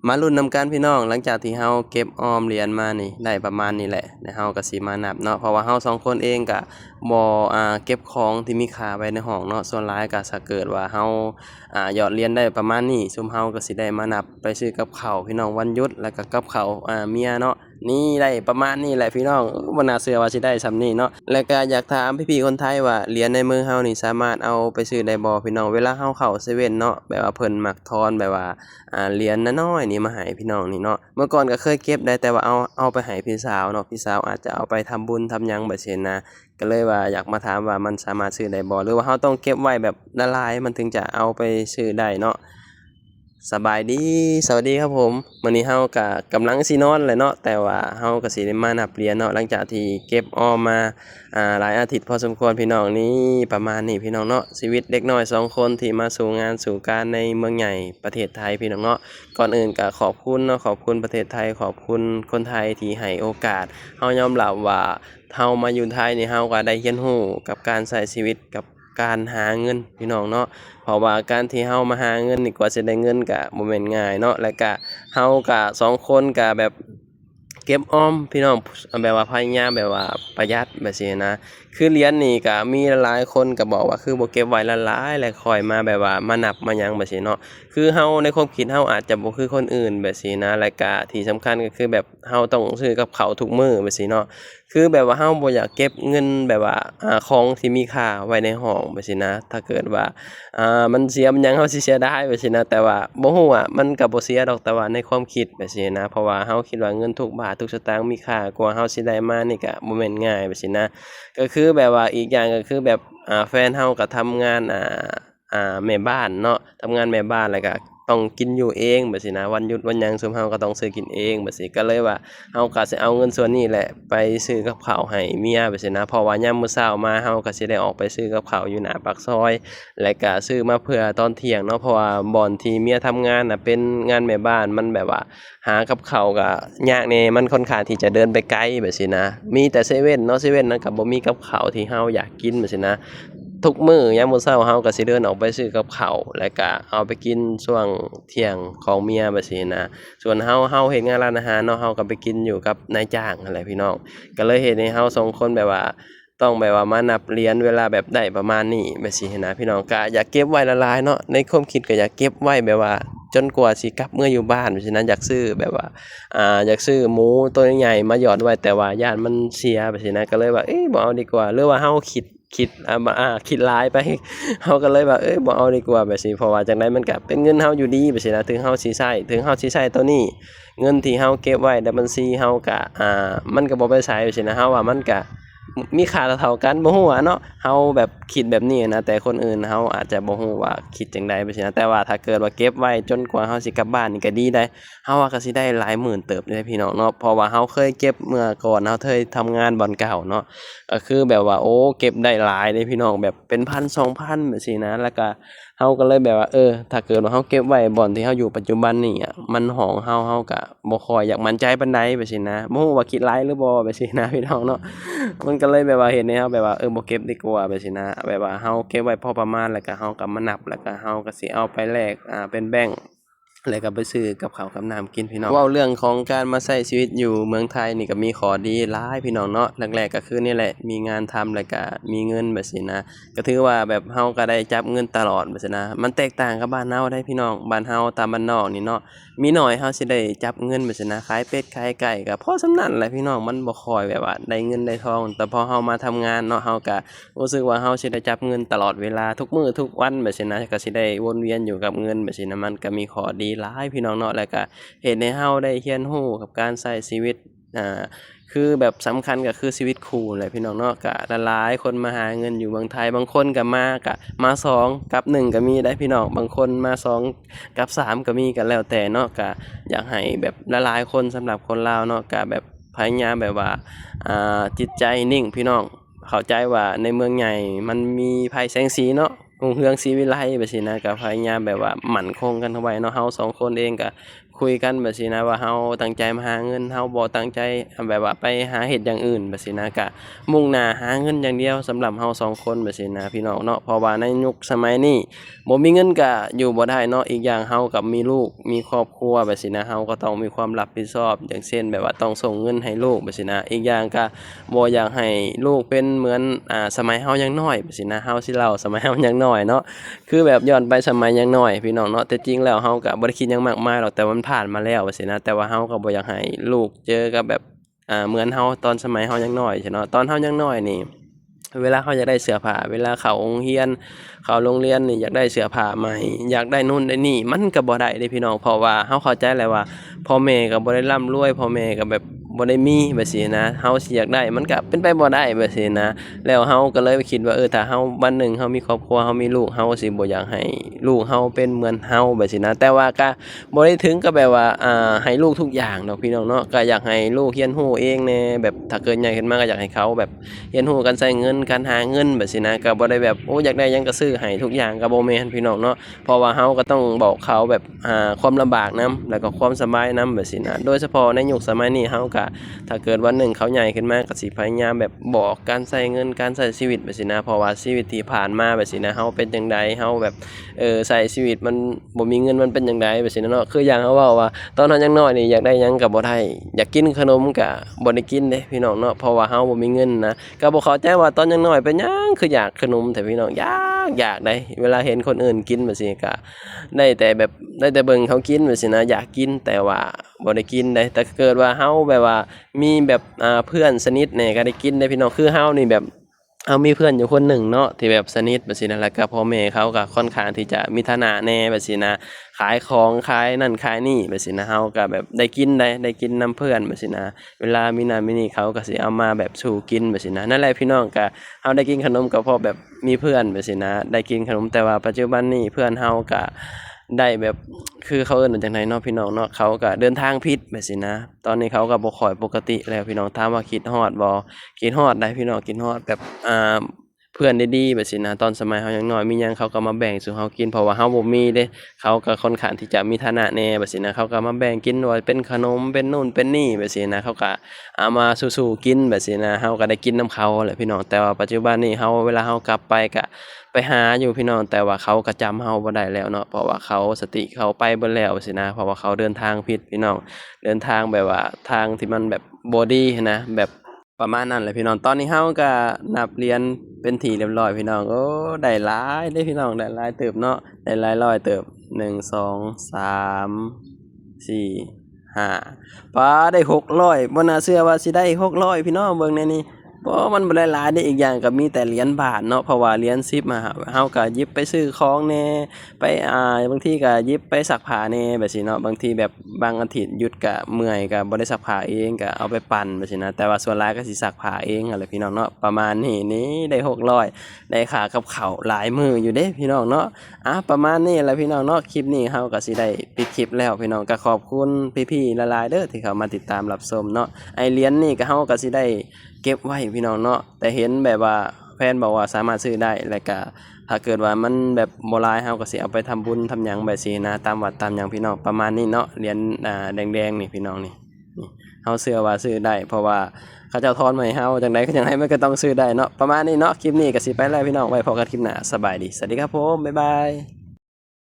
มาลุ้นนำกันพี่น้องหลังจากที่เฮาเก็บออมเหรียญมานี่ได้ประมาณนี้แหละเดี๋ยวเฮาก็สิมานับเนาะเพราะว่าเฮาสองคนเองก็บ่เก็บของที่มีค่าไว้ในห้องเนาะส่วนหลายก็ถ้าเกิดว่าเฮายอดเหรียญได้ประมาณนี้ซุมเฮาก็สิได้มานับไปซื้อกับข้าวพี่น้องวันหยุดแล้วก็กับข้าวเมียเนาะนี่ได้ประมาณนี้แหละพี่น้องบ่น่าเชื่อว่าสิได้ส่ำนี้เนาะแล้วก็อยากถามพี่ๆคนไทยว่าเหรียญในมือเฮานี่สามารถเอาไปซื้อได้บ่พี่น้องเวลาเฮาเข้าเซเว่นเนาะแบบว่าเพิ่นมักทอนแบบว่าเหรียญน้อยๆนี่มาให้พี่น้องนี่เนาะเมื่อก่อนก็เคยเก็บได้แต่ว่าเอาไปให้พี่สาวเนาะพี่สาวอาจจะเอาไปทำบุญทำหยังแบบซี้นะก็เลยว่าอยากมาถามว่ามันสามารถซื้อได้บ่หรือว่าเราต้องเก็บไว้แบบละลายมันถึงจะเอาไปซื้อได้เนาะสบายดีสวัสดีครับผมมื้อนี้เราก็กำลังสินอนแหละเนาะแต่ว่าเราก็สิได้มานับเหรียญเนาะหลังจากที่เก็บออมมาหลายอาทิตย์พอสมควรพี่น้องนี่ประมาณนี้พี่น้องเนาะชีวิตเด็กน้อย2คนที่มาสู่งานสู่การในเมืองใหญ่ประเทศไทยพี่น้องเนาะก่อนอื่นก็ขอบคุณเนาะขอบคุณประเทศไทยขอบคุณคนไทยที่ให้โอกาสเรายอมรับว่าเฮามาอยู่ไทยนี่เฮาก็ได้เรียนรู้กับการใช้ชีวิตกับการหาเงินพี่น้องเนาะเพราะว่าการที่เฮามาหาเงินนี่กว่าสิได้เงินก็บ่แม่นง่ายเนาะแล้วก็เฮาก็2คนก็แบบเก็บออมพี่น้องแบบว่าพยายามแบบว่าประหยัดแบบซี้นะคือเหรียญนี่ก็มีหลายคนก็บอกว่าคือบ่เก็บไว้ละหลายแล้วค่อยมาแบบว่ามานับมาหยังแบบซี้เนาะคือเฮาในความคิดเฮาอาจจะบ่คือคนอื่นแบบซี้นะแล้วก็ที่สำคัญก็คือแบบเฮาต้องซื้อกับข้าวทุกมื้อแบบซี้เนาะ คือแบบว่าเราบ่อยากเก็บเงินแบบว่าของที่มีค่าไว้ในห้องแบบซี้นะถ้าเกิดว่ามันเสียมันหยังเราสิเสียดายแบบซี้นะแต่ว่าบ่ฮู้ว่ามันก็บ่เสียดอกแต่ว่าในความคิดแบบซี้นะเพราะว่าเราคิดว่าเงินทุกบาททุกสตางค์มีค่ากว่าเราสิได้มานี่ก็บ่แม่นง่ายแบบซี้นะก็คือแบบว่าอีกอย่างก็คือแบบแฟนเราก็ทำงานแม่บ้านเนาะทำงานแม่บ้านแล้วก็ต้องกินอยู่เองแบบซี้นะวันหยุดวันหยังซุมเราก็ต้องซื้อกินเองแบบซี้ก็เลยว่า เราก็สิเอาเงินส่วนนี้แหละไปซื้อกับข้าวให้เมียไปซี้นะเพราะว่ายามมื้อเช้ามาเราก็สิได้ออกไปซื้อกับข้าวอยู่หน้าปากซอยและก็ซื้อมาเผื่อตอนเที่ยงเนาะเพราะว่าบ่อนที่เมียทำงานน่ะเป็นงานแม่บ้านมันแบบว่าหากับข้าวก็ยากแหน่มันค่อนข้างที่จะเดินไปไกลแบบซี้นะมีแต่เซเว่นเนาะเซเว่นนั้นก็บ่มีกับข้าวที่เราอยากกินแบบซี้นะทุกมื้อยามมื้อเช้าเราก็สิเดินออกไปซื้อกับข้าวแล้วก็เอาไปกินช่วงเที่ยงของเมียแบบซี้นะ ส่วนเฮาเฮ็ดงานร้านอาหารเนาะเฮาก็ไปกินอยู่กับนายจ้างนั่นแหละพี่น้องก็เลยเฮ็ดให้เฮา2คนแบบว่าต้องแบบว่ามานับเหรียญเวลาแบบได้ประมาณนี้แบบซี้หั้นนะพี่น้องก็อยากเก็บไว้หลายๆเนาะในความคิดก็อยากเก็บไว้แบบว่าจนกว่าสิกลับเมื่ออยู่บ้านฉะนั้นอยากซื้อแบบว่าอยากซื้อหมูตัวใหญ่ๆมาหยอดไว้แต่ว่าย้านมันเสียแบบซี้นะก็เลยว่าเอ๊ะบ่เอาดีกว่าหรือว่าเฮาคิดคิดหลายไปเราก็เลยว่าเอ้ยบ่เอาดีกว่าแบบซี้เพราะว่าจั่งใดมันก็เป็นเงินเราอยู่ดีแบบซี้นะถึงเฮาสิใช้ตัวนี้เงินที่เราเก็บไว้ในบัญชีเราก็มันก็บ่ไปไสแบบซี้นะเราว่ามันก็มีค่าเท่าๆกันบ่ฮู้ว่าเนาะเราแบบคิดแบบนี้นะแต่คนอื่นเราอาจจะบ่ฮู้ว่าคิดจั่งใดแบบซี้นะแต่ว่าถ้าเกิดว่าเก็บไว้จนกว่าเราสิกลับบ้านนี่ก็ดีได้เราว่าก็สิได้หลายหมื่นเติบอยู่เดะพี่น้องเนาะเพราะว่าเราเคยเก็บเมื่อก่อนเราเคยทำงานบ่อนเก่าเนาะ ก็คือแบบว่าโอ้เก็บได้หลายเลยพี่น้องแบบเป็นพัน2,000แบบซี้นะแล้วก็เราก็เลยแบบว่าถ้าเกิดว่าเราเก็บไว้บ่อนที่เราอยู่ปัจจุบันนี่มันของเราก็บ่ค่อยอยากมั่นใจปานใดแบบซี้นะบ่ฮู้ว่าคิดหลายหรือบ่แบบซี้นะพี่น้องเนาะมันก็เลยแบบว่าเฮ็ดให้เราแบบว่าบ่เก็บดีกว่าแบบซี้นะแบบว่าเราเก็บไว้พอประมาณแล้วก็เราก็มานับแล้วก็เราก็สิเอาไปแลกเป็นแบงก์แล้วก็ไปซื้อกับข้าวกับน้ำกินพี่น้องเว้าเรื่องของการมาใช้ชีวิตอยู่เมืองไทยนี่ก็มีข้อดีหลายพี่น้องเนาะแรกๆก็คือนี่แหละมีงานทำแล้วก็มีเงินแบบซี้นะก็ถือว่าแบบเราก็ได้จับเงินตลอดแบบซี้นะมันแตกต่างกับบ้านเราได้พี่น้องบ้านเราตามบ้านนอกนี่เนาะมีน้อยเราสิได้จับเงินแบบซี้นะขายเป็ดขายไก่ก็พอส่ำนั้นแหละพี่น้องมันบ่ค่อยแบบว่าได้เงินได้ทองแต่พอเรามาทำงานเนาะเราก็รู้สึกว่าเราสิได้จับเงินตลอดเวลาทุกมื้อทุกวันแบบซี้นะก็สิได้วนเวียนอยู่กับเงินแบบซี้นะมันก็มีข้อดีหลายพี่น้องเนาะแล้วก็เฮ็ดให้เราได้เรียนรู้กับการใช้ชีวิตอ่าคือแบบสำคัญก็คือชีวิตคู่แหละพี่น้องเนาะก็หลายๆคนมาหาเงินอยู่เมืองไทยบางคนก็มาสองกับหนึ่งก็มีได้พี่น้องบางคนมาสองกับสามก็มีก็แล้วแต่เนาะก็อยากให้แบบหลายๆคนสำหรับคนลาวเนาะก็แบบพยายามแบบว่าจิตใจนิ่งพี่น้องเข้าใจว่าในเมืองใหญ่มันมีภัยแสงสีเนาะรุ่งเรืองศรีวิไลแบบซี้นะก็พยายามแบบว่ามั่นคงกันเอาไว้เนาะเรา2คนเองก็ คุยกันแบบซี้นะว่าเฮาตั้งใจมาหาเงินเฮาบ่ตั้งใจแบบว่าไปหาเฮ็ดอย่างอื่นแบบซี้นะก็มุ่งหน้าหาเงินอย่างเดียวสำหรับเฮา2คนแบบซี้นะพี่น้องเนาะเพราะว่าในยุคสมัยนี้บ่มีเงินก็อยู่บ่ได้เนาะอีกอย่างเฮาก็มีลูกมีครอบครัวแบบซี้นะเฮาก็ต้องมีความรับผิดชอบอย่างเช่นแบบว่าต้องส่งเงินให้ลูกแบบซี้นะอีกอย่างก็บ่อยากให้ลูกเป็นเหมือนสมัยเฮายังน้อยแบบซี้นะเฮาสิเล่าสมัยเฮายังน้อยเนาะ คือแบบย้อนไปสมัยยังน้อยพี่น้องเนาะแต่จริงแล้วเฮาก็บ่ได้คิดหยังมากมายหรอกแต่ว่ามันผ่านมาแล้วว่าซี้นะแต่ว่าเฮาก็บ่อยากให้ลูกเจอกับแบบเหมือนเฮาตอนสมัยเฮายังน้อยซี้เนาะตอนเฮายังน้อยนี่เวลาเฮาอยากได้เสื้อผ้าเวลาเข้าโรงเรียนเข้าโรงเรียนนี่อยากได้เสื้อผ้าใหม่อยากได้นู่นได้นี่มันก็บ่ได้เด้พี่น้องเพราะว่าเฮาเข้าใจแหละว่าพ่อแม่ก็บ่ได้ร่ำรวยพ่อแม่ก็แบบบ่ได้มีแบบซี้นะเฮาสิอยากได้มันก็เป็นไปบ่ได้แบบซี้นะ แล้วเฮาก็เลยคิดว่าถ้าเฮาวันหนึ่งเฮามีครอบครัวเฮามีลูกเฮาสิบ่อยากให้ลูกเฮาเป็นเหมือนเฮาแบบซี้นะแต่ว่าก็บ่ได้ถึงกับแบบว่าให้ลูกทุกอย่างดอกพี่น้องเนาะก็อยากให้ลูกเรียนรู้เองแหน่แบบถ้าเกิดใหญ่ขึ้นมาก็อยากให้เขาแบบเรียนรู้การใช้เงินการหาเงินแบบซี้นะก็บ่ได้แบบโอ้อยากได้หยังก็ซื้อให้ทุกอย่างก็บ่แม่นพี่น้องเนาะเพราะว่าเฮาก็ต้องบอกเขาแบบความลำบากนํแล้วก็ความสบายนํแบบซี้นะโดยเฉพาะในยุคสมัยนี้เฮาก็ ถ้าเกิดวันหนึ่งเขาใหญ่ขึ้นมาก็สิพยายามแบบบอกการใช้เงินการใช้ชีวิตแบบซี้นะเพราะว่าชีวิตที่ผ่านมาแบบซี้นะเฮาเป็นจังไดเฮาแบบใช้ชีวิตมันบ่มีเงินมันเป็นจังไดแบบซี้นะเนาะคืออย่างเขาเว้าว่าตอนเฮายังน้อยนี่อยากได้หยังก็บ่ได้อยากกินขนมก็บ่ได้กินเด้พี่น้องเนาะเพราะว่าเฮาบ่มีเงินนะก็บ่เข้าใจว่าตอนยังน้อยเป็นหยังคืออยากขนมแต่พี่น้องอยากได้เวลาเห็นคนอื่นกินแบบซี้ก็ได้แต่แบบได้แต่เบิ่งเขากินแบบซี้นะอยากกินแต่ว่าบ่ได้กินได้แต่เกิดว่าเฮาแบบว่า มีแบบเพื่อนสนิทแหน่ก็ได้กินได้พี่น้องคือเฮานี่แบบมีเพื่อนอยู่คนหนึ่งเนาะที่แบบสนิทแบบซี้นะแล้วก็พ่อแม่เขาก็ค่อนข้างที่จะมีฐานะแหน่แบบซี้นะขายของขายนั่นขายนี่แบบซี้นะเฮาก็แบบได้กินนำเพื่อนแบบซี้นะเวลามีนั่นมีนี่เขาก็สิเอามาแบบสู่กินแบบซี้นะนั่นแหละพี่น้องก็เฮาได้กินขนมก็เพราะแบบมีเพื่อนแบบซี้นะได้กินขนมแต่ว่าปัจจุบันนี้เพื่อนเฮาก็ได้แบบ คือเขาเอิ้นว่าจั่งใดเนาะพี่น้องเนาะเขาก็เดินทางผิดแบบซี้นะตอนนี้เขาก็บ่ค่อยปกติแล้วพี่น้องถามว่าคิดฮอดบ่คิดฮอดได้พี่น้องคิดฮอดแบบเพื่อนดีๆแบบซี้นะตอนสมัยเฮายังน้อยมีหยังเขาก็มาแบ่งสู่เฮากินเพราะว่าเฮาบ่มีเด้เขาก็ค่อนข้างที่จะมีฐานะแหน่แบบซี้นะเขาก็มาแบ่งกินว่าเป็นขนมเป็นนู่นเป็นนี่แบบซี้นะเขาก็เอามาสู่ๆกินแบบซี้นะเฮาก็ได้กินนำเขาแหละพี่น้องแต่ว่าปัจจุบันนี้เฮาเวลาเฮากลับไปก็ ไปหาอยู่พี่น้องแต่ว่าเขาก็จำเราบ่ได้แล้วเนาะเพราะว่าเขาสติเขาไปเบิดแล้วสินะเพราะว่าเขาเดินทางผิดพี่น้องเดินทางแบบว่าทางที่มันแบบบ่ดีหั้นนะแบบประมาณนั้นแหละพี่น้องตอนนี้เราก็นับเหรียญเป็นที่เรียบร้อยพี่น้องโอ้ได้หลายเด้พี่น้องได้หลายเติบเนาะได้หลายร้อยเติบ1 2 3 4 5ป๊าได้600บ่น่าเชื่อว่าสิได้600พี่น้องเบิ่งแหน่นี่ บ่มันบ่ได้หลายเดะอีกอย่างก็มีแต่เหรียญบาทเนาะเพราะว่าเหรียญ10อะเฮาก็หยิบไปซื้อของแหน่ไปบางทีก็หยิบไปซักผ้าแหน่แบบซี้เนาะบางทีแบบบางอาทิตย์หยุดก็เมื่อยก็บ่ได้ซักผ้าเองก็เอาไปปั่นแบบซี้นะแต่ว่าส่วนหลายก็สิซักผ้าเองนั่นแหละพี่น้องเนาะประมาณนี้ได้600ได้ค่ากับข้าวหลายมื้ออยู่เดะพี่น้องเนาะประมาณนี้แหละพี่น้องเนาะคลิปนี้เฮาก็สิได้ปิดคลิปแล้วพี่น้องก็ขอบคุณพี่ๆหลายๆเด้อที่เข้ามาติดตามรับชมเนาะไอ้เหรียญนี่ก็เฮาก็สิได้ เก็บไว้พี่น้องเนาะแต่เห็นแบบว่าแฟนบอกว่าสามารถซื้อได้แล้วก็ถ้าเกิดว่ามันแบบบ่หลายเฮาก็สิเอาไปทำบุญทำหยังแบบซี้นะตามวัดตามหยังพี่น้องประมาณนี้เนาะเหรียญแดงๆนี่พี่น้องนี่เฮาเชื่อว่าซื้อได้เพราะว่าเขาเจ้าทอนมาให้เฮาจังไดก็จังไดมันก็ต้องซื้อได้เนาะประมาณนี้เนาะคลิปนี้ก็สิไปแล้วพี่น้องไว้พบกันคลิปหน้าสบายดีสวัสดีครับผมบ๊ายบาย